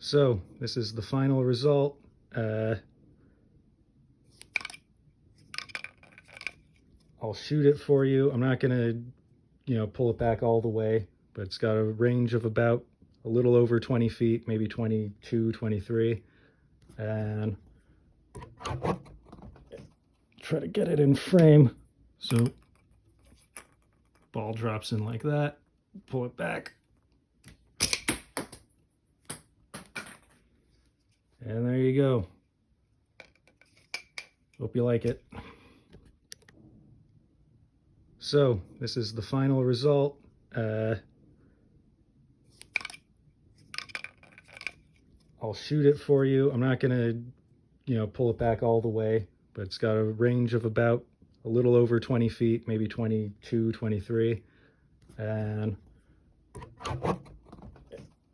So this is the final result. I'll shoot it for you. I'm not gonna, pull it back all the way, but it's got a range of about a little over 20 feet, maybe 22, 23. And try to get it in frame. So ball drops in like that, pull it back. And there you go. Hope you like it. So this is the final result. I'll shoot it for you. I'm not gonna, pull it back all the way, but it's got a range of about a little over 20 feet, maybe 22, 23. And